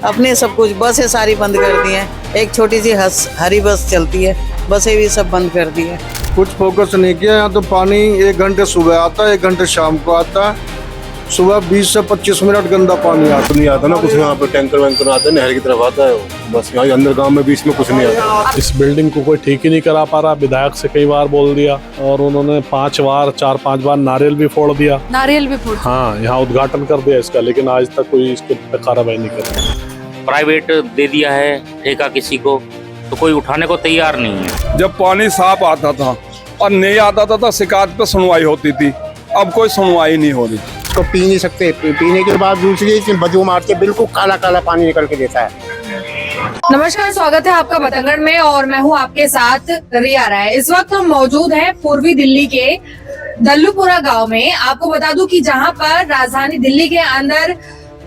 अपने सब कुछ, बसें सारी बंद कर दी हैं। एक छोटी सी हरी बस चलती है, बसें भी सब बंद कर दी है। कुछ फोकस नहीं किया। यहाँ तो पानी 1 घंटे सुबह आता है, 1 घंटे शाम को आता है। सुबह 20 से 25 मिनट गंदा पानी आता नहीं आता ना कुछ। यहाँ पे टैंकर वैंकर आता है, नहर की तरफ आता है, बस यहाँ अंदर गांव में बीच में कुछ नहीं आता। इस बिल्डिंग को कोई ठीक ही नहीं करा पा रहा। विधायक से कई बार बोल दिया और उन्होंने 4-5 बार नारियल भी फोड़ दिया। नारियल भी फोड़? हाँ, यहाँ उद्घाटन कर दिया इसका, लेकिन आज तक कोई इसके पे कार्रवाई नहीं कर रहा। प्राइवेट दे दिया है ठेका किसी को, तो कोई उठाने को तैयार नहीं है। जब पानी साफ आता था और नहीं आता था तो शिकायत पे सुनवाई होती थी, अब कोई सुनवाई नहीं हो रही। तो पी नहीं सकते, पीने के बाद दूसरी बदबू मारते, बिल्कुल काला काला पानी निकल के देता है। नमस्कार, स्वागत है आपका बतंगड़ में और मैं हूं आपके साथ रिया राय। इस वक्त हम मौजूद हैं पूर्वी दिल्ली के दल्लूपुरा गांव में। आपको बता दूं कि जहां पर राजधानी दिल्ली के अंदर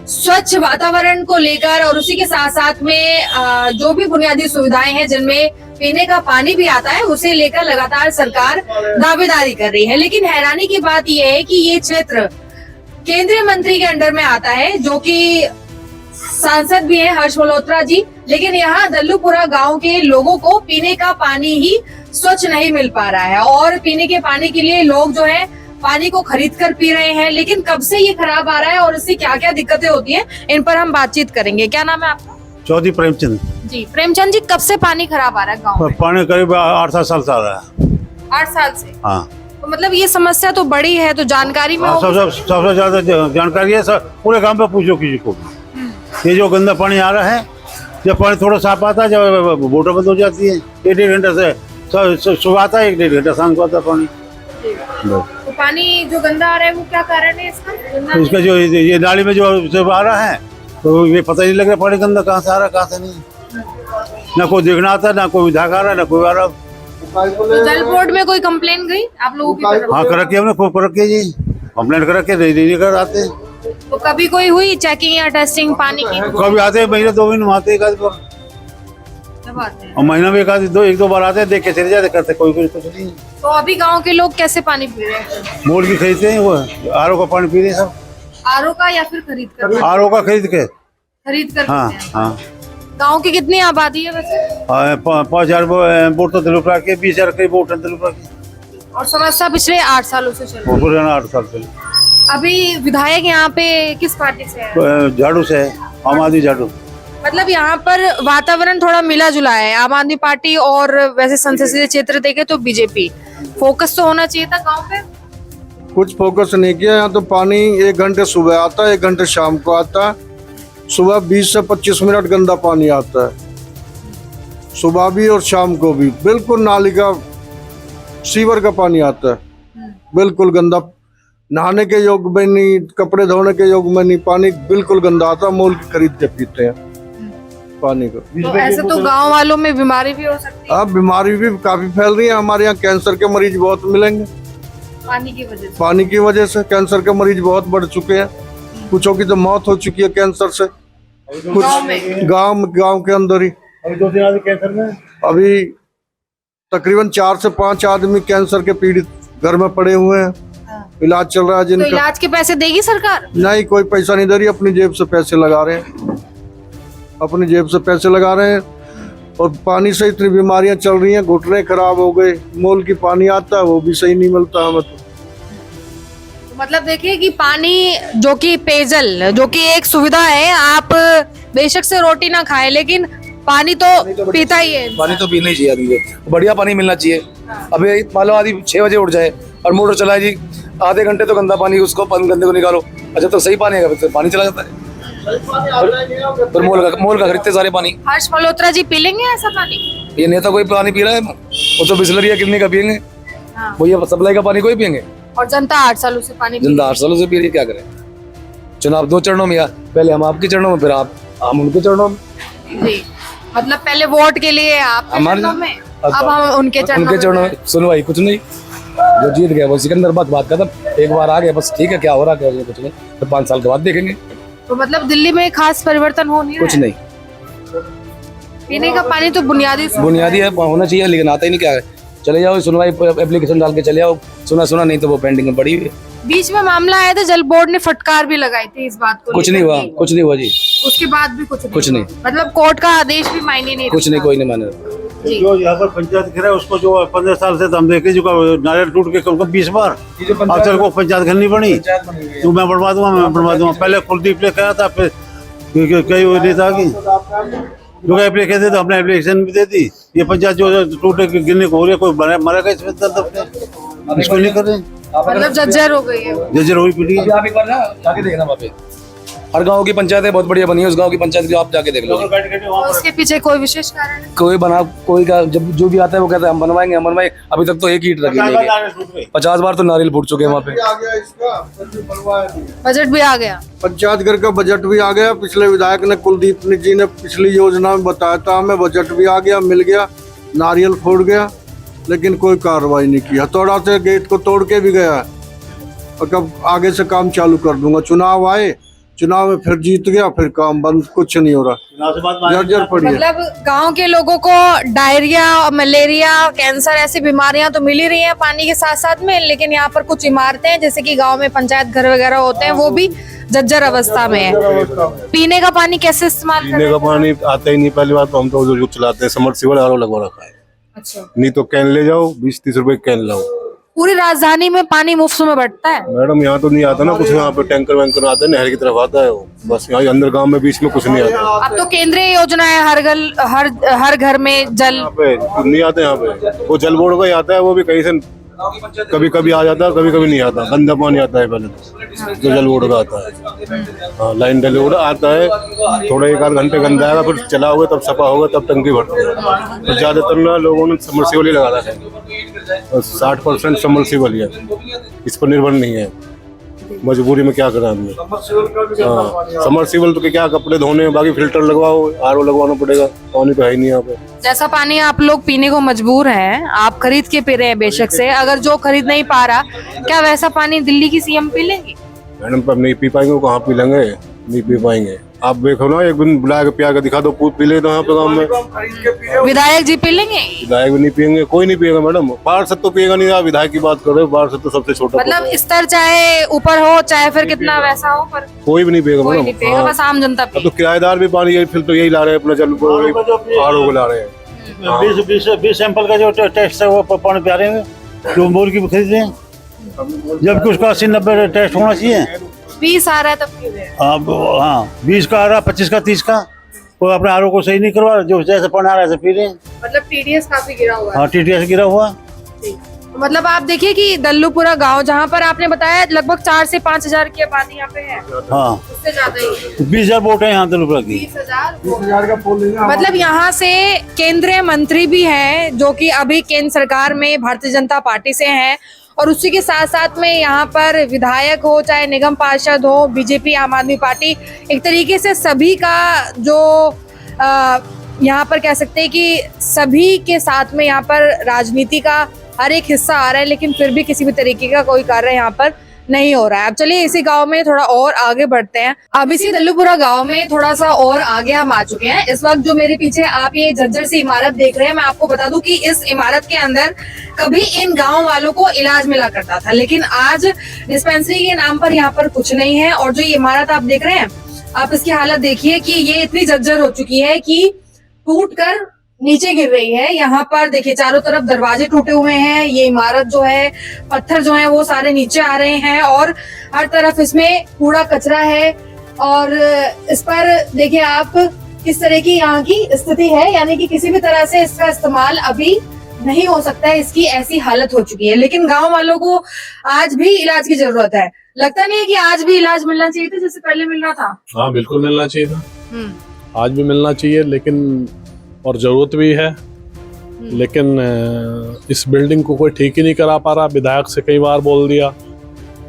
स्वच्छ वातावरण को लेकर और उसी के साथ साथ में जो भी बुनियादी सुविधाएं हैं जिनमें पीने का पानी भी आता है, उसे लेकर लगातार सरकार दावेदारी कर रही है। लेकिन हैरानी की बात यह है कि ये क्षेत्र केंद्रीय मंत्री के अंडर में आता है, जो कि सांसद भी हैं हर्ष मल्होत्रा जी। लेकिन यहाँ दल्लूपुरा गांव के लोगों को पीने का पानी ही स्वच्छ नहीं मिल पा रहा है और पीने के पानी के लिए लोग जो है पानी को खरीद कर पी रहे हैं। लेकिन कब से ये खराब आ रहा है और इससे क्या क्या दिक्कतें होती हैं, इन पर हम बातचीत करेंगे। क्या नाम है आपका? चौधरी प्रेमचंद जी। प्रेमचंद जी, कब से पानी खराब आ रहा है गाँव में? पानी करीब 8-7 साल से आ रहा है। 8 साल से? हाँ। तो मतलब ये समस्या तो बड़ी है, तो जानकारी में सबसे ज्यादा जानकारी है सब पूरे गांव पे पूछो किसी को। ये जो गंदा पानी आ रहा है, जब पानी थोड़ा साफ आता है, जब मोटर बंद हो जाती है, 1-1.5 घंटे से सुबह आता है, 1-1.5 घंटा शाम को आता है पानी। तो पानी जो गंदा आ रहा है वो क्या कारण है इसका जो ये नाली में जो आ रहा है, तो ये पता नहीं लग रहा पानी गंदा कहाँ से आ रहा है, कहाँ से नहीं। ना कोई देखना आता है, ना कोई विधायक आ रहा है, ना कोई आ रहा। तो जल बोर्ड में कोई कंप्लेन गई आप लोगों की तरफ? हाँ, कर रखी हमने, खूब कर रखी है जी। कंप्लेंट कर रखी है, नहीं कर आते। तो कभी कोई हुई चेकिंग या टेस्टिंग पानी की? कभी आते हैं, महीने 2 महीने आते, एक आध बार। जब आते हैं और महीना में एक दो बार आते हैं, देख के चले जाते, करते कोई कुछ नहीं। तो अभी गांव के लोग कैसे पानी पी रहे हैं? मोल की खरीदते हैं, वो आरओ का पानी पी रहे हैं सब। आरओ का या फिर खरीद कर? आरओ का खरीद के। हाँ हाँ। गांव की कितनी आबादी है वैसे? 5,000 वोट तो दल्लूपुरा के, 20,000 करीब वोट है दल्लूपुरा की। और समस्या पिछले 8 सालों से चल रही है? 8 साल से। अभी विधायक यहाँ पे किस पार्टी से है? झाड़ू से है, आम आदमी झाड़ू। मतलब यहाँ पर वातावरण थोड़ा मिला जुला है, आम आदमी पार्टी और वैसे संसदीय क्षेत्र देखे तो बीजेपी। फोकस तो होना चाहिए था गाँव पे। कुछ फोकस नहीं किया। यहाँ तो पानी 1 घंटे सुबह आता है, 1 घंटे शाम को आता है। सुबह 20 से 25 मिनट गंदा पानी आता है, सुबह भी और शाम को भी। बिल्कुल नाली का, सीवर का पानी आता है, बिल्कुल गंदा। नहाने के योग में नहीं, कपड़े धोने के योग में नहीं, पानी बिल्कुल गंदा आता है। मोल की खरीद के पीते हैं पानी को। तो ऐसे तो गांव वालों में बीमारी भी हो सकती है। अब बीमारी भी काफी फैल रही है। हमारे यहाँ कैंसर के मरीज बहुत मिलेंगे पानी की वजह से। पानी की वजह से कैंसर के मरीज बहुत बढ़ चुके हैं। कुछों की तो मौत हो चुकी है कैंसर से, कुछ गांव के अंदर ही। अभी 2 दिन आदमी कैंसर में, अभी तकरीबन 4 से 5 आदमी कैंसर के पीड़ित घर में पड़े हुए हैं। इलाज चल रहा है तो जिनका। इलाज के पैसे देगी सरकार? नहीं, कोई पैसा नहीं दे रही, अपनी जेब से पैसे लगा रहे हैं, अपनी जेब से पैसे लगा रहे हैं। और पानी से इतनी बीमारियां चल रही हैं, घुटने खराब हो गए। मोल की पानी आता है, वो भी सही नहीं मिलता हमें तो। मतलब देखिए कि पानी जो कि पेयजल, जो कि एक सुविधा है, आप बेशक से रोटी ना खाएं लेकिन पानी तो पीता ही है। पानी तो पीना ही चाहिए आदमी को, बढ़िया पानी मिलना चाहिए। अभी मान लो आदमी 6 बजे उठ जाए और मोटर चलाए जी, आधे घंटे तो गंदा पानी, उसको गंदे को निकालो। अच्छा, तो सही पानी है, तो पानी चला जाता है। पर मोल का खरीदते सारे पानी। हर्ष मल्होत्रा जी पी लेंगे ऐसा पानी? ये नेता कोई पानी पी रहा है, वो तो बिस्लरी है, कितने का पियेंगे? वो ये सप्लाई का पानी कोई पियेंगे? और जनता 8 सालों से पानी जनता 8 सालों से पी रही है, क्या करें? चुनाव 2 चरणों में, पहले हम आपके चरणों में, फिर हम उनके चरणों में। जी, मतलब पहले वोट के लिए आपके चरणों में, अब हम उनके चरणों में। सुनवाई कुछ नहीं, जो जीत गया वो सिकंदर बात खत्म। एक बार आ गया बस, ठीक है, क्या हो रहा है कुछ नहीं, तो 5 साल के बाद देखेंगे। तो मतलब दिल्ली में खास परिवर्तन हो नहीं रहा है? कुछ नहीं, पीने का पानी तो बुनियादी है, होना चाहिए, लेकिन आता ही नहीं। क्या है, चले जाओ सुनवाई एप्लीकेशन डाल के चले जाओ, सुना नहीं तो वो पेंडिंग में पड़ी हुई है। बीच में मामला आया था, जल बोर्ड ने फटकार भी लगाई थी इस बात को कुछ लेकर नहीं हुआ, कि कुछ नहीं हुआ जी, उसके बाद भी कुछ नहीं। मतलब कोर्ट का आदेश भी मायने नहीं कुछ नहीं, रखता। कोई नहीं माने। जी। जो यहाँ पर पंचायत गिरा है उसको जो 15 साल से तो हम देखे जो नारियल टूट के कम 20 बार अब तक को पंचायत करनी पड़ी। तो मैं बनवा दूंगा। पहले कुलदीप ने कहा था, फिर कई वो नेता की जो एप्लीकेशन थे तो हमने एप्लीकेशन भी दे दी। ये पंचायत जो टूटे गिरने को हो रही है, कोई मरेगा इसमें दर्द अपने, इसको नहीं कर रहे। मतलब जर्जर हो गई है। जर्जर हुई पीढ़ी। आप एक बार ना जाके देखना वहाँ पे, हर गांव की पंचायतें बहुत बढ़िया बनी है, उस गांव की पंचायत की आप जाके देख लो। और उसके पीछे कोई विशेष कारण है? कोई का जब जो भी आता है वो कहता है हम बनवाएंगे। अभी तक तो एक ईंट लगी है, 50 बार तो नारियल फूट चुके हैं वहाँ पे। आ गया इसका, फिर बनवाया नहीं। बजट भी आ गया। पंचायत घर का बजट भी आ गया। पिछले विधायक ने कुलदीप जी ने पिछली योजना में बताया था, हमें बजट भी आ गया, मिल गया, नारियल फोड़ गया, लेकिन कोई कार्रवाई नहीं की। हथौड़ा से गेट को तोड़ के भी गया और कब आगे से काम चालू कर दूंगा। चुनाव आए, चुनाव में फिर जीत गया, फिर काम बंद, कुछ नहीं हो रहा, जर्जर पड़ी है। मतलब गांव के लोगों को डायरिया, मलेरिया, कैंसर ऐसी बीमारियां तो मिल ही रही हैं पानी के साथ साथ में, लेकिन यहाँ पर कुछ इमारतें हैं जैसे कि गांव में पंचायत घर वगैरह होते हैं वो भी जर्जर अवस्था में है। पीने का पानी कैसे इस्तेमाल पीने का पानी आता ही नहीं। पहली बात तो हम तो जो चलाते हैं समरसीबल आरओ लगवा रखा है। अच्छा। नहीं तो कैन ले जाओ, 20-30 रुपए कैन लाओ। पूरी राजधानी में पानी मुफ्त में बटता है? मैडम यहाँ तो नहीं आता ना कुछ, यहाँ पे टैंकर वैंकर आता है, नहर की तरफ आता है वो, बस यहाँ अंदर गांव में बीच में कुछ नहीं आता। अब तो केंद्रीय योजना है, हर घर में जल। यहाँ पे नहीं आता, यहाँ पे वो जल बोर्ड का ही आता है, वो भी कहीं से कभी कभी आ जाता है, कभी कभी नहीं आता। गंदा पानी आता है पहले तो, जो जल बोर्ड का आता है। हाँ, लाइन जल बोर्ड आता है, थोड़ा 1-8 घंटे गंदा आएगा, फिर चला होगा तब सफा होगा, तब टंकी भरती है। तो ज्यादातर ना लोगों ने समरसीबल ही लगा रखा है, 60% समरसीबल ही है, इस पर निर्भर नहीं है। मजबूरी में क्या करें हमने। हाँ, समरसीबल तो क्या, कपड़े धोने, बाकी फिल्टर लगवाओ, आरओ लगवाना पड़ेगा, पानी तो है ही नहीं यहाँ पे। जैसा पानी आप लोग पीने को मजबूर हैं, आप खरीद के पी रहे हैं बेशक से, अगर जो खरीद नहीं पा रहा, क्या वैसा पानी दिल्ली की सीएम पी लेंगे? मैडम पर नहीं पी पाएंगे, वो कहाँ पी लेंगे, नहीं पी पाएंगे। आप देखो ना, एक दिन बुला के पिया के दिखा दो, पी ले तो यहाँ पे गाँव में। विधायक जी पी लेंगे? विधायक भी नहीं पियेंगे, कोई नहीं पिएगा मैडम। पार्षद तो पिएगा नहीं, आप विधायक की बात कर रहे हो, पार्षद तो सबसे छोटा। मतलब स्तर चाहे ऊपर हो चाहे फिर कितना वैसा हो, पर कोई भी नहीं पिएगा कोई मैडम। नहीं पिएगा, बस आम जनता अब तो किराएदार भी पानी फिर तो यही ला रहे हैं, अपना जल आरओ ला रहे हैं। 20 सैंपल का जो टेस्ट है वो पानी प्या रहे हैं, जो बोर की खरीद रहे हैं, जबकि उसका 80-90 टेस्ट होना चाहिए। 20 आ रहा है तब क्यों दे रहे हैं? हाँ 20 का आ रहा, 25 का, 30 का, वो अपने आरओ को सही नहीं करवा रहे, जो जैसे पानी आ रहा है ऐसे पी रहे हैं। मतलब टीडीएस काफी गिरा हुआ है। हाँ, टीटीएस गिरा हुआ। मतलब आप देखिए कि दल्लूपुरा गांव, जहां पर आपने बताया लगभग 4 से 5 हजार की आबादी यहाँ पे है, हाँ, उससे ज्यादा ही 20,000 वोट है यहाँ दलुपुरा की। 20,000 का पोल। मतलब यहाँ से केंद्रीय मंत्री भी हैं जो कि अभी केंद्र सरकार में भारतीय जनता पार्टी से हैं, और उसी के साथ साथ में यहाँ पर विधायक हो चाहे निगम पार्षद हो, बीजेपी, आम आदमी पार्टी, एक तरीके से सभी का जो यहाँ पर कह सकते हैं कि सभी के साथ में यहाँ पर राजनीति का हर एक हिस्सा आ रहा है, लेकिन फिर भी किसी भी तरीके का कोई कार्य यहाँ पर नहीं हो रहा है। अब चलिए इसी गांव में थोड़ा और आगे बढ़ते हैं। अब इसी दल्लूपुरा गांव में थोड़ा सा और आगे हम आ चुके हैं। इस वक्त जो मेरे पीछे आप ये जर्जर सी इमारत देख रहे हैं, मैं आपको बता दूं कि इस इमारत के अंदर कभी इन गांव वालों को इलाज मिला करता था, लेकिन आज डिस्पेंसरी के नाम पर यहाँ पर कुछ नहीं है। और जो ये इमारत आप देख रहे हैं, आप इसकी हालत देखिए कि ये इतनी जर्जर हो चुकी है कि टूट कर नीचे गिर रही है। यहाँ पर देखिए चारों तरफ दरवाजे टूटे हुए हैं, ये इमारत जो है, पत्थर जो है वो सारे नीचे आ रहे हैं, और हर तरफ इसमें कूड़ा कचरा है। और इस पर देखिए आप किस तरह की यहाँ की स्थिति है, यानी कि किसी भी तरह से इसका इस्तेमाल अभी नहीं हो सकता है, इसकी ऐसी हालत हो चुकी है। लेकिन गाँव वालों को आज भी इलाज की जरूरत है। लगता नहीं है कि आज भी इलाज मिलना चाहिए था जैसे पहले मिल रहा था? हाँ बिल्कुल मिलना चाहिए था, आज भी मिलना चाहिए, लेकिन और जरूरत भी है, लेकिन इस बिल्डिंग को कोई ठीक ही नहीं करा पा रहा। विधायक से कई बार बोल दिया,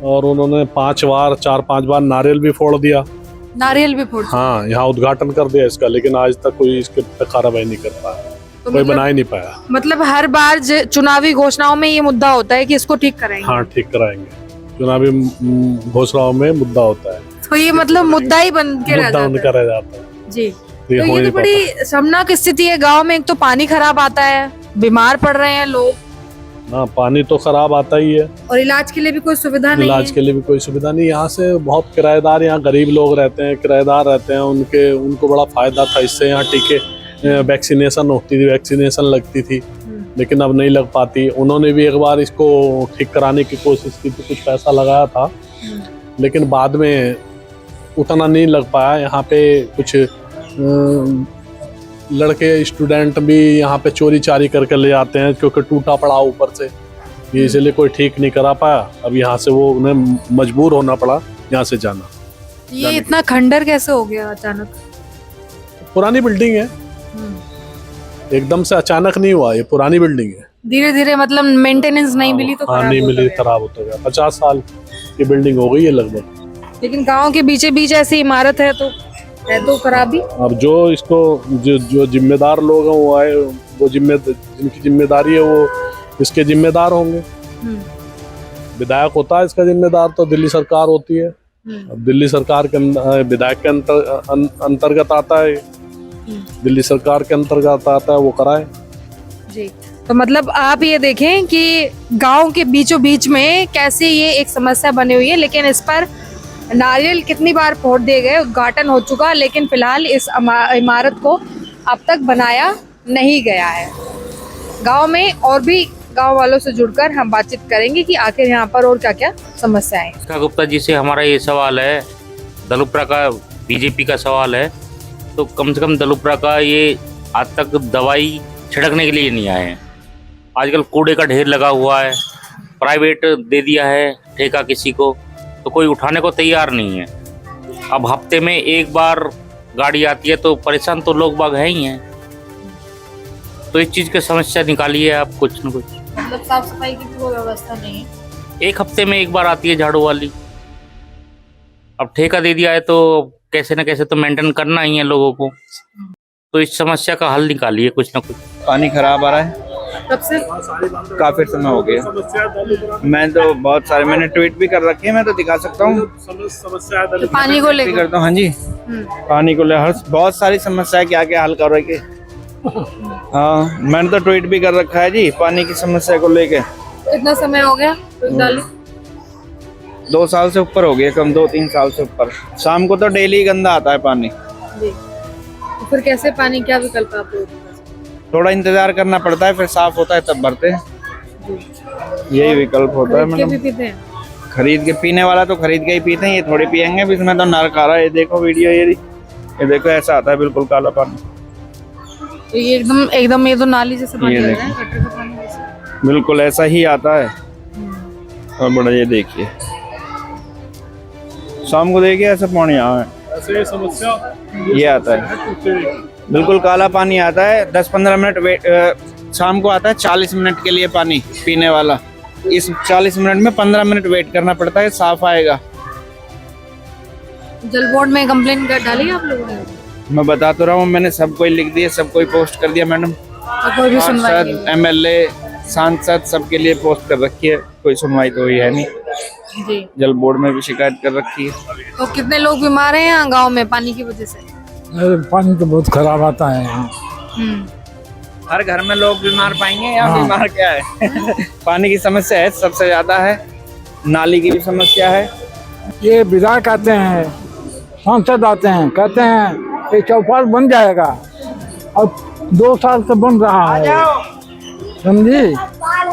और उन्होंने 4-5 बार नारियल भी फोड़ दिया। नारियल भी फोड़? हाँ, यहाँ उद्घाटन कर दिया इसका, लेकिन आज तक कोई इसके पे कार्रवाई नहीं कर पाया, तो कोई बना ही नहीं पाया। मतलब हर बार चुनावी घोषणाओं में ये मुद्दा होता है कि इसको ठीक कराएंगे। हाँ, ठीक कराएंगे, चुनावी घोषणाओं में मुद्दा होता है, तो ये मतलब मुद्दा ही बन के रह रह जाता है जी। तो ये तो बड़ी शर्मनाक स्थिति है गांव में। एक तो पानी खराब आता है, बीमार पड़ रहे हैं लोग, हाँ, पानी तो खराब आता ही है। और इलाज के लिए भी कोई सुविधा नहीं इलाज है? के लिए भी कोई सुविधा नहीं। यहाँ से बहुत किराएदार, यहाँ गरीब लोग रहते हैं, किराएदार रहते हैं, उनको बड़ा फायदा था इससे। यहाँ टीके वैक्सीनेशन होती थी, वैक्सीनेशन लगती थी, लेकिन अब नहीं लग पाती। उन्होंने भी एक बार इसको ठीक कराने की कोशिश की थी, कुछ पैसा लगाया था, लेकिन बाद में उतना नहीं लग पाया। यहाँ पे कुछ लड़के स्टूडेंट भी यहाँ पे चोरी चारी करके ले जाते हैं, क्योंकि टूटा पड़ा ऊपर से, ये इसलिए कोई ठीक नहीं करा पाया। अब यहाँ से वो उन्हें मजबूर होना पड़ा यहाँ से जाना। ये इतना खंडर कैसे हो गया अचानक? पुरानी बिल्डिंग है, एकदम से अचानक नहीं हुआ, ये पुरानी बिल्डिंग है। धीरे धीरे मतलब मेंटेनेंस नहीं मिली तो हाँ, खराब नहीं होता मिली, गया। खराब होता गया। 50 साल की बिल्डिंग हो गई है लगभग। लेकिन गांव के बीचे बीच ऐसी इमारत है तो खराबी। अब जो इसको जो जिम्मेदार लोग हैं वो आए, वो जिनकी जिम्मेदारी है वो इसके जिम्मेदार होंगे। विधायक होता है इसका जिम्मेदार, तो दिल्ली सरकार होती है। अब दिल्ली सरकार के विधायक के अंतर्गत आता है, दिल्ली सरकार के अंतर्गत आता है, वो कराए जी। तो मतलब आप ये देखें कि गांव के बीचों बीच में कैसे ये एक समस्या बनी हुई है, लेकिन इस पर नारियल कितनी बार फोड़ दिए गए, उद्घाटन हो चुका, लेकिन फिलहाल इस इमारत को अब तक बनाया नहीं गया है। गांव में और भी गांव वालों से जुड़कर हम बातचीत करेंगे कि आखिर यहाँ पर और क्या क्या समस्याएं हैं। इसका गुप्ता जी से हमारा ये सवाल है, दलुप्रा का बीजेपी का सवाल है, तो कम से कम दलुप्रा का ये आज तक दवाई छिड़कने के लिए नहीं आए हैं। आजकल कूड़े का ढेर लगा हुआ है, प्राइवेट दे दिया है ठेका किसी को, तो कोई उठाने को तैयार नहीं है। अब हफ्ते में एक बार गाड़ी आती है तो परेशान तो लोग बाग हैं ही हैं। तो इस चीज़ की समस्या निकालिए आप कुछ न कुछ। मतलब साफ सफाई की कोई व्यवस्था नहीं है। एक हफ्ते में एक बार आती है झाड़ू वाली। अब ठेका दे दिया है तो कैसे न कैसे तो मेंटेन करना ही है लोगों को। तो इस समस्या का हल निकालिए कुछ ना कुछ। पानी खराब आ रहा है, कब से? काफी समय हो गया। मैं तो बहुत सारे मैंने ट्वीट भी कर रखे हैं, मैं तो दिखा सकता हूँ। तो पानी को लेकर करता हूँ, हाँ जी, पानी को लेकर बहुत सारी समस्या क्या क्या हल कर रहे। हाँ, मैंने तो ट्वीट भी कर रखा है जी पानी की समस्या को लेके। कितना समय हो गया डाली? 2 साल से ऊपर हो गया, कम 2-3 साल से ऊपर। शाम को तो डेली गंदा आता है पानी। जी। तो फिर कैसे पानी, क्या विकल्प आप लोगों के पास? थोड़ा इंतजार करना पड़ता है, फिर साफ होता है तब भरते हैं, यही विकल्प होता है। खरीद के भी मैडम पीते हैं? खरीद के पीने वाला तो खरीद के ही पीते हैं, ये थोड़ी पियेंगे। अभी इसमें तो नरक आ रहा है, ये देखो वीडियो, ये देखो ऐसा आता है बिल्कुल काला पानी। तो ये एकदम ये तो नाली जैसे पानी लग रहा है, गटर का पानी जैसे। बिल्कुल ऐसा ही आता है। और बड़ा ये देखिए, शाम को देखिए ऐसा पानी यहाँ है, ऐसे समस्या ये आता है, बिल्कुल काला पानी आता है। 10-15 मिनट वेट, शाम को आता है 40 मिनट के लिए पानी पीने वाला। इस 40 मिनट में 15 मिनट वेट करना पड़ता है, साफ आएगा। जल बोर्ड में कंप्लेन कर डाली आप लोगों ने? मैं बता तो रहा हूँ, मैंने सब कोई लिख दिया, सब कोई पोस्ट कर दिया मैडम। और कोई भी सुनवाई नहीं? MLA, सांसद सबके लिए पोस्ट कर रखी है, कोई सुनवाई तो हुई है नहीं। जी। जल बोर्ड में भी शिकायत कर रखी है। तो कितने लोग बीमार हैं यहाँ गांव में पानी की वजह से? पानी तो बहुत खराब आता है यहाँ। हर घर में लोग बीमार पाएंगे या बीमार क्या है? पानी की समस्या है, सबसे ज्यादा है। नाली की भी समस्या है। ये विधायक आते हैं, सांसद आते हैं, कहते हैं ये चौपाल बन जाएगा, अब 2 साल से बन रहा है, समझी?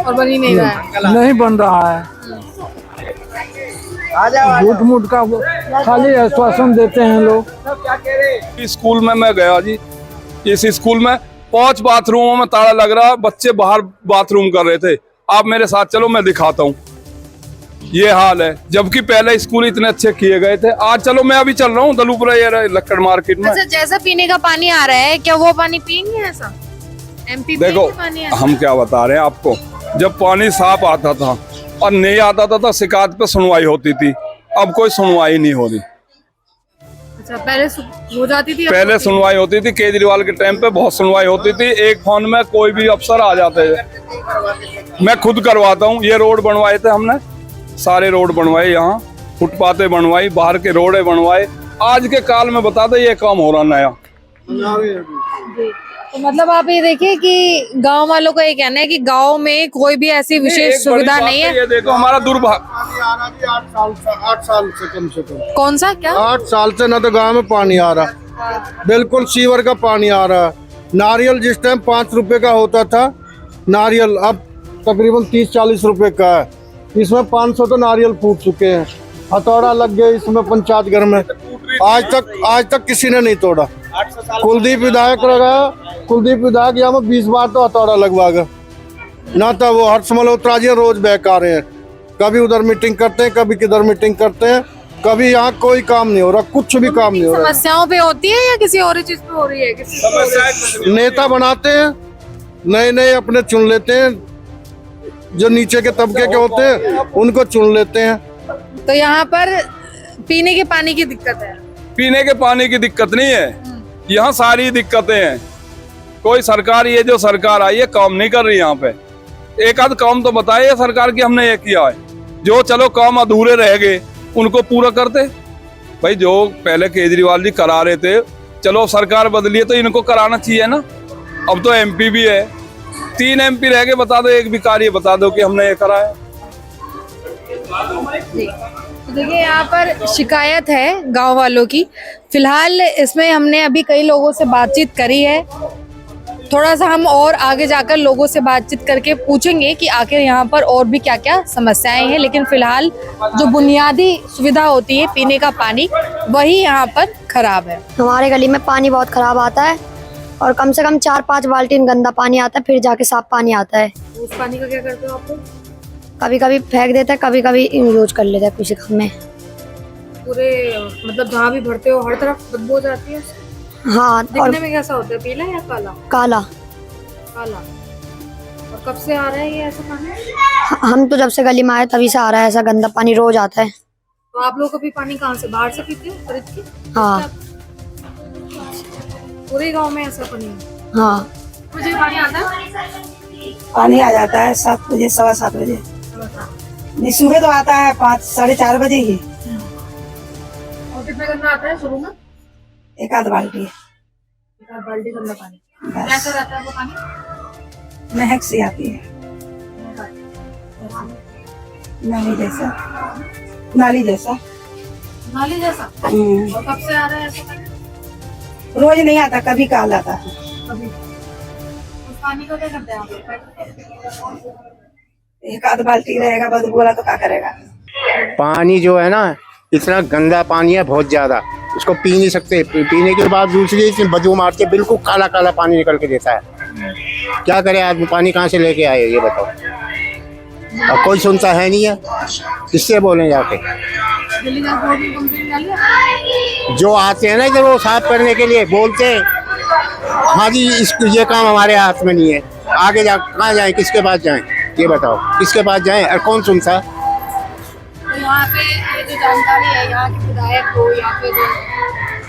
और बन ही नहीं रहा है। नहीं बन रहा है, झूठ मूठ का खाली आश्वासन देते हैं लोग। स्कूल में मैं गया जी, इस स्कूल में 5 बाथरूमों में ताला लग रहा, बच्चे बाहर बाथरूम कर रहे थे। आप मेरे साथ चलो, मैं दिखाता हूँ। ये हाल है, जबकि पहले स्कूल इतने अच्छे किए गए थे। आज चलो, मैं अभी चल रहा हूँ दलुपुरा ये लक्कड़ मार्केट में। अच्छा, जैसा पीने का पानी आ रहा है, क्या वो पानी पियेंगे ऐसा? MP देखो, पानी हम क्या बता रहे हैं आपको, जब पानी साफ आता था और नहीं आता था तो शिकायत पे सुनवाई होती थी। अब कोई सुनवाई नहीं हो रही। अच्छा, पहले हो जाती थी? पहले सुनवाई होती थी, केजरीवाल के टाइम पे बहुत सुनवाई होती थी। एक फोन में कोई भी अफसर आ जाते थे। मैं खुद करवाता हूँ। ये रोड बनवाए थे हमने, सारे रोड बनवाए, यहाँ फुटपाथें बनवाई, बाहर के रोडे बनवाए। आज के काल में बता दे ये काम हो रहा नया। तो मतलब आप ये देखिए कि गांव वालों का ये कहना है कि गांव में कोई भी ऐसी विशेष एक बड़ी सुविधा बात नहीं है। ये देखो हमारा दुर्भाग्य, पानी आ रहा जी 8 साल से कम से कम कौन सा क्या? 8 साल से ना तो गांव में पानी आ रहा, बिल्कुल सीवर का पानी आ रहा है। नारियल जिस टाइम 5 रुपए का होता था नारियल, अब तकरीबन 30-40 रुपए का है। इसमें 500 तो नारियल फूट चुके हैं। हथौड़ा लग गए इसमें पंचायत घर में, आज तक किसी ने नहीं तोड़ा। कुलदीप विधायक लगा, कुलदीप विधायक यहाँ में 20 बार तो हथौड़ा लगवा गया ना, था वो हर्ष मल्होत्रा जी रोज बहका रहे हैं। कभी उधर मीटिंग करते हैं, कभी किधर मीटिंग करते हैं, कभी यहाँ कोई काम नहीं हो रहा, कुछ भी काम नहीं हो रहा। समस्याओं पे होती है या किसी और चीज पे हो रही है? किसी नेता बनाते हैं, नए नए अपने चुन लेते हैं, जो नीचे के तबके के होते हैं उनको चुन लेते हैं। तो यहाँ पर पीने के पानी की दिक्कत है। पीने के पानी की दिक्कत नहीं है, यहाँ सारी दिक्कतें हैं। कोई सरकार, ये जो सरकार आई है काम नहीं कर रही। यहाँ पे एक आध काम तो बताइए सरकार की हमने ये किया है, जो चलो काम अधूरे रह गए उनको पूरा करते। भाई जो पहले केजरीवाल जी करा रहे थे, चलो सरकार बदली है तो इनको कराना चाहिए ना। अब तो एमपी भी है, 3 एमपी रह गए, बता दो एक भी कार्य बता दो कि हमने ये कराया। तो देखिए यहाँ पर शिकायत है गांव वालों की। फिलहाल इसमें हमने अभी कई लोगों से बातचीत करी है, थोड़ा सा हम और आगे जाकर लोगों से बातचीत करके पूछेंगे कि आखिर यहाँ पर और भी क्या क्या समस्याएं हैं। लेकिन फिलहाल जो बुनियादी सुविधा होती है पीने का पानी, वही यहाँ पर खराब है। हमारे गली में पानी बहुत खराब आता है और कम से कम 4-5 बाल्टीन गंदा पानी आता है, फिर जाके साफ पानी आता है। उस पानी का क्या करते हो आप लोग? कभी कभी फेंक देते हैं, कभी कभी यूज कर लेते हैं किसी काम में। पूरे मतलब जहाँ भी भरते हो हर तरफ बदबू हो जाती है। हाँ। दिखने और में कैसा होता है, पीला या काला? काला। काला। और कब से आ रहा है ये ऐसा पानी? हम तो जब से गली में आए तभी से आ रहा है ऐसा गंदा पानी, रोज आता है। तो आप लोग कभी पानी कहाँ से, बाहर से पीते हो खरीद के? हाँ। पूरे गांव में ऐसा पानी है? हाँ। मुझे पानी आता है? पानी आ जाता है 7 बजे, 7:15 बजे। नहीं, सुबह तो आता है 5-4:30 बजे ही। और कितना गंदा आता है शुरू में? 1 आध बाल्टी। 1 आध बाल्टी गंदा पानी। कैसा रहता है वो पानी? महक सी आती है, नाली जैसा। नाली जैसा? और कब से आ रहा है ऐसा पानी? रोज नहीं आता, कभी काल आता है। कभी। उस पानी को क्या करते हैं आप? 1 आध बाल्टी रहेगा, बदबू वाला तो क्या करेगा। पानी जो है ना इतना गंदा पानी है, बहुत ज्यादा, उसको पी नहीं सकते। पीने के बाद दूसरी इतनी बदबू मारती है, बिल्कुल काला काला पानी निकल के देता है। क्या करे आदमी, पानी कहाँ से लेके आए ये बताओ। अब कोई सुनता है नहीं है, किससे बोलें जाके। जो आते हैं ना इधर वो साफ करने के लिए बोलते हैं, हाँ जी ये काम हमारे हाथ में नहीं है। आगे जा कहाँ जाएं, किसके पास जाएं ये बताओ, किसके पास जाएं और कौन सुनता है। तो यहाँ पे ये जो जानकारी है यहाँ के विधायक को या फिर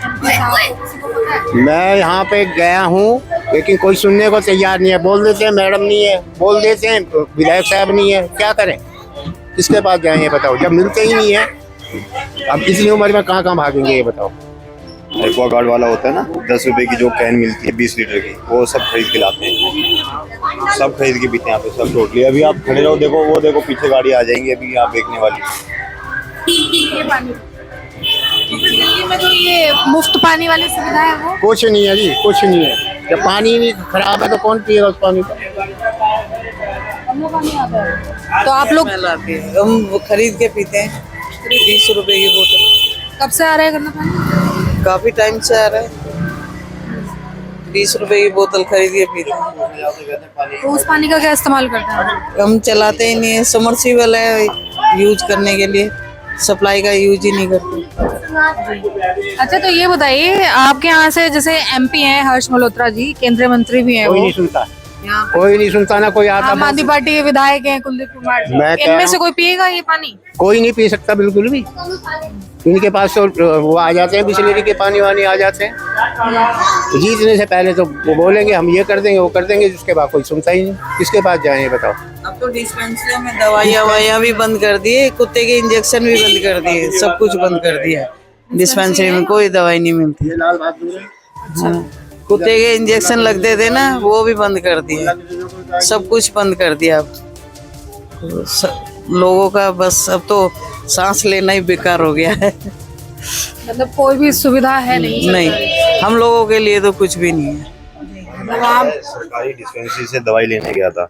MP साहब को, किसी को पता है? मैं यहाँ पे गया हूँ लेकिन कोई सुनने को तैयार नहीं है। बोल देते हैं मैडम नहीं है, बोल देते हैं विधायक साहब नहीं है, क्या करें, किसके पास जाएं ये बताओ। जब मिलते ही नहीं है, अब इतनी उम्र में कहाँ भागेंगे ये बताओ। एक्वागार्ड वाला होता है ना, 10 रुपए की जो कैन मिलती है 20 लीटर की, वो सब खरीद के लाते हैं, सब खरीद के पीते हैं यहाँ पे सब टोटली। अभी आप खड़े रहो, देखो वो देखो पीछे गाड़ी आ जाएंगी अभी यहाँ बेचने वाली। ये पानी तो फिर दिल्ली में जो ये मुफ्त पानी वाली सुविधा है वो कुछ नहीं है जी, कुछ नहीं है। जब पानी नहीं खराब है तो कौन पिएगा उस पानी को। पानी आता है तो आप लोग हम खरीद के पीते हैं 20 रुपए की बोतल। कब से आ रहा है गंदा पानी? काफी टाइम से आ रहा है, 20 रुपए की बोतल खरीद के पीते हैं। तो उस पानी का क्या इस्तेमाल करते हैं? हम चलाते ही नहीं है, समरसीबल है यूज करने के लिए, सप्लाई का यूज ही नहीं करते। अच्छा तो ये बताइए, आपके यहाँ से जैसे MP हैं हर्ष मल्होत्रा जी, केंद्रीय मंत्री भी हैं, कोई वो नहीं सुनता, कोई नहीं सुनता ना कोई आता। आम आदमी पार्टी के विधायक हैं कुलदीप कुमार जी, इनमें से कोई पिएगा ये पानी? कोई नहीं पी सकता बिल्कुल भी। इनके पास तो वो आ जाते हैं, बिस्लेरी के पानी वानी आ जाते हैं। जीतने से पहले तो वो बोलेंगे हम ये कर देंगे वो कर देंगे, जिसके बाद कोई सुनता ही नहीं। किसके पास जाए बताओ। अब तो डिस्पेंसरी में दवाइयाँ भी बंद कर दिए, कुत्ते के इंजेक्शन भी बंद कर दिए, सब कुछ बंद कर दिया। डिस्पेंसरी में कोई दवाई नहीं मिलती है। कुत्ते के इंजेक्शन लगते थे ना, वो भी बंद कर दिए, सब कुछ बंद कर दिया अब। लोगों का बस अब तो सांस लेना ही बेकार हो गया है। मतलब कोई भी सुविधा है नहीं? हम लोगों के लिए तो कुछ भी नहीं है। सरकारी डिस्पेंसरी से दवाई लेने गया था,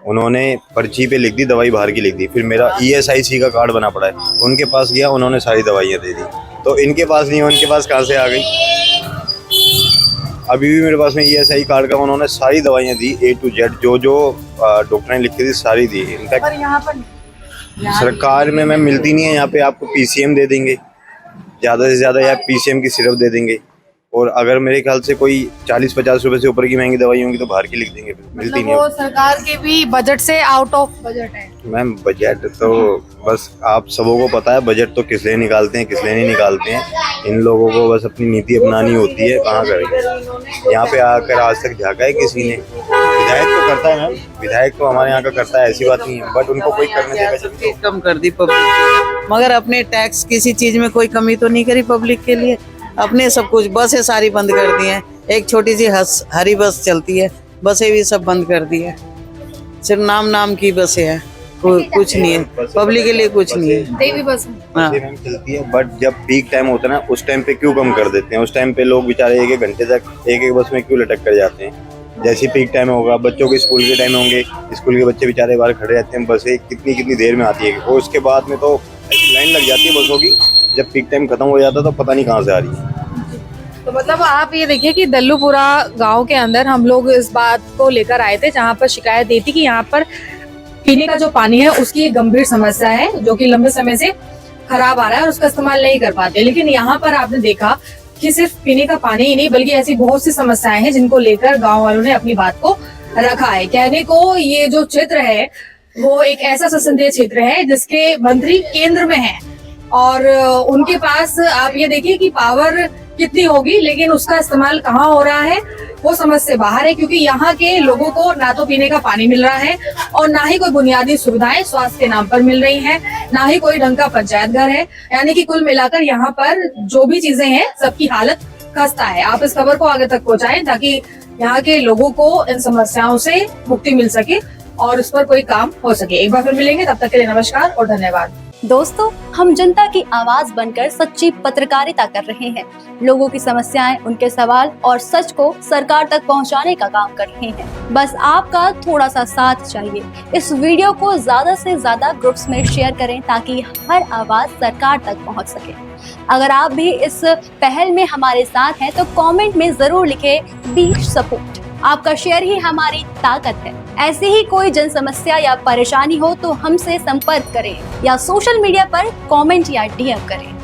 उन्होंने पर्ची पे लिख दी दवाई, बाहर की लिख दी। फिर मेरा ESIC का कार्ड बना पड़ा है, उनके पास गया, उन्होंने सारी दवाइयाँ दे दी। तो इनके पास नहीं है, उनके पास कहाँ से आ गई? अभी भी मेरे पास में ESI कार्ड का, उन्होंने सारी दवाइयाँ दी A to Z, जो जो डॉक्टर ने लिखी थी सारी दी। इनफैक्ट यहाँ पर सरकार में मैम मिलती नहीं है, यहाँ पे आपको PCM दे देंगे ज़्यादा से ज़्यादा, या PCM की सिरप दे देंगे। और अगर मेरे ख्याल से कोई 40-50 रुपए से ऊपर की महंगी दवाई होंगी तो बाहर की लिख देंगे, मिलती नहीं वो है। सरकार के भी बजट से आउट ऑफ बजट है। मैम बजट तो बस आप सबों को पता है, बजट तो किस लिए निकालते हैं किस लिए नहीं निकालते हैं। इन लोगों को बस अपनी नीति अपनानी होती है, कहाँ करेंगे। यहाँ पे आकर आज तक झाँका है किसी ने? विधायक तो करता है मैम, विधायक तो हमारे यहाँ का करता है, ऐसी बात नहीं है, बट उनको कोई करने देगा। कम कर दी पब्लिक, मगर अपने टैक्स किसी चीज में कोई कमी तो नहीं करी पब्लिक के लिए। अपने सब कुछ, बसें सारी बंद कर दी हैं। एक छोटी सी हरी बस चलती है, बसें भी सब बंद कर दी है। सिर्फ नाम की बसें हैं, कुछ नहीं है पब्लिक के लिए, कुछ नहीं है। देवी बस हाँ चलती है, बट जब पीक टाइम होता है ना, उस टाइम पे क्यों कम कर देते हैं? उस टाइम पे लोग बेचारे 1-1 घंटे तक एक बस में क्यों लटक कर जाते हैं? जैसे पीक टाइम होगा, बच्चों के स्कूल के टाइम होंगे, स्कूल के बच्चे बेचारे बाहर खड़े रहते हैं, बसें कितनी देर में आती है, और उसके बाद में तो ऐसी लाइन लग जाती है बसों की। जब पीक टाइम खत्म हो जाता है तो पता नहीं कहाँ से आ रही है। तो मतलब आप ये देखिए कि दल्लूपुरा गांव के अंदर हम लोग इस बात को लेकर आए थे, जहां पर शिकायत दी थी कि यहाँ पर पीने का जो पानी है उसकी एक गंभीर समस्या है, जो कि लंबे समय से खराब आ रहा है और उसका इस्तेमाल नहीं कर पाते। लेकिन यहाँ पर आपने देखा कि सिर्फ पीने का पानी ही नहीं, बल्कि ऐसी बहुत सी समस्याएं हैं जिनको लेकर गाँव वालों ने अपनी बात को रखा है। कहने को ये जो क्षेत्र है वो एक ऐसा संसदीय क्षेत्र है जिसके मंत्री केंद्र में है, और उनके पास आप ये देखिए कि पावर कितनी होगी, लेकिन उसका इस्तेमाल कहाँ हो रहा है वो समझ से बाहर है। क्योंकि यहाँ के लोगों को ना तो पीने का पानी मिल रहा है, और ना ही कोई बुनियादी सुविधाएं स्वास्थ्य के नाम पर मिल रही हैं, ना ही कोई ढंग का पंचायत घर है। यानी कि कुल मिलाकर यहाँ पर जो भी चीजें हैं सबकी हालत खस्ता है। आप इस खबर को आगे तक पहुँचाएं ताकि यहाँ के लोगों को इन समस्याओं से मुक्ति मिल सके और उस पर कोई काम हो सके। एक बार फिर मिलेंगे, तब तक के लिए नमस्कार और धन्यवाद। दोस्तों, हम जनता की आवाज बनकर सच्ची पत्रकारिता कर रहे हैं। लोगों की समस्याएं, उनके सवाल और सच को सरकार तक पहुंचाने का काम कर रहे हैं। बस आपका थोड़ा सा साथ चाहिए। इस वीडियो को ज्यादा से ज्यादा ग्रुप्स में शेयर करें ताकि हर आवाज सरकार तक पहुंच सके। अगर आप भी इस पहल में हमारे साथ हैं तो कमेंट में जरूर लिखें बी सपोर्ट। आपका शेयर ही हमारी ताकत है। ऐसी ही कोई जन समस्या या परेशानी हो तो हमसे संपर्क करें या सोशल मीडिया पर कमेंट या DM करें।